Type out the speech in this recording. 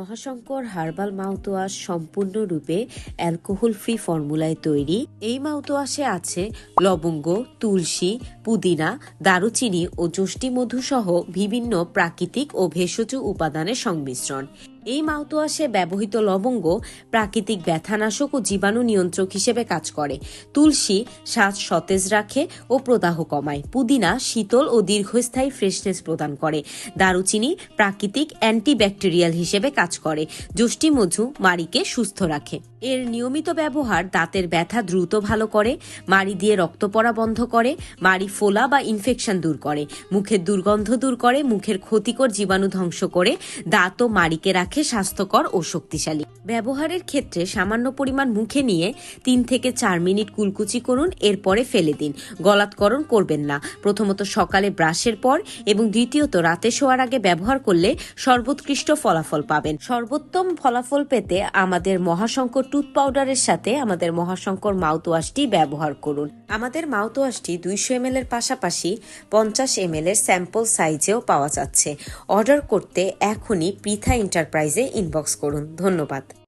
মহাশঙ্কর herbal mouthwash সম্পূর্ণরূপে alcohol free ফর্মুলায় তৈরি। এই মাউথওয়াশে আছে লবঙ্গ, তুলসী, পুদিনা, দারুচিনি ও যষ্টিমধু সহ বিভিন্ন প্রাকৃতিক ও ভেষজ উপাদানের সংমিশ্রণ। এই মাউথওয়াশে ব্যবহৃত লবঙ্গ প্রাকৃতিক ব্যথানাশক ও জীবাণু নিয়ন্ত্রক হিসেবে কাজ করে। তুলসী শ্বাস সতেজ রাখে ও প্রদাহ কমায়। পুদিনা শীতল ও দীর্ঘস্থায়ী ফ্রেশনেস প্রদান করে। দারুচিনি প্রাকৃতিক অ্যান্টিব্যাকটেরিয়াল হিসেবে কাজ করে। যষ্টিমধু মাড়িকে সুস্থ রাখে। এর নিয়মিত ব্যবহার দাঁতের ব্যথা দ্রুত ভালো করে, মাড়ি দিয়ে রক্ত পড়া বন্ধ করে, মাড়ি ফোলা বা ইনফেকশন দূর করে, মুখের দুর্গন্ধ দূর করে, মুখের ক্ষতিকর জীবাণু ধ্বংস করে, দাঁত ও মাড়িকে রাখে স্বাস্থ্যকর ও শক্তিশালী। ব্যবহারের ক্ষেত্রে সামান্য পরিমাণ মুখে নিয়ে 3 থেকে 4 মিনিট কুলকুচি করুন, এরপরে ফেলে দিন। গলাৎকরণ করবেন না। প্রথমত সকালে ব্রাশের পর এবং দ্বিতীয়ত রাতে শোয়ার আগে ব্যবহার করলে সর্বোৎকৃষ্ট ফলাফল পাবেন। সর্বোত্তম ফলাফল পেতে আমাদের মহাশঙ্কর টুথ পাউডারের সাথে আমাদের মহাশঙ্কর মাউথওয়াশটি ব্যবহার করুন। আমাদের মাউথওয়াশটি 200 ml এর পাশাপাশি 50 ml এর স্যাম্পল সাইজেও পাওয়া যাচ্ছে। অর্ডার করতে এখনই পৃথা এন্টারপ্রাইজে ইনবক্স করুন। ধন্যবাদ।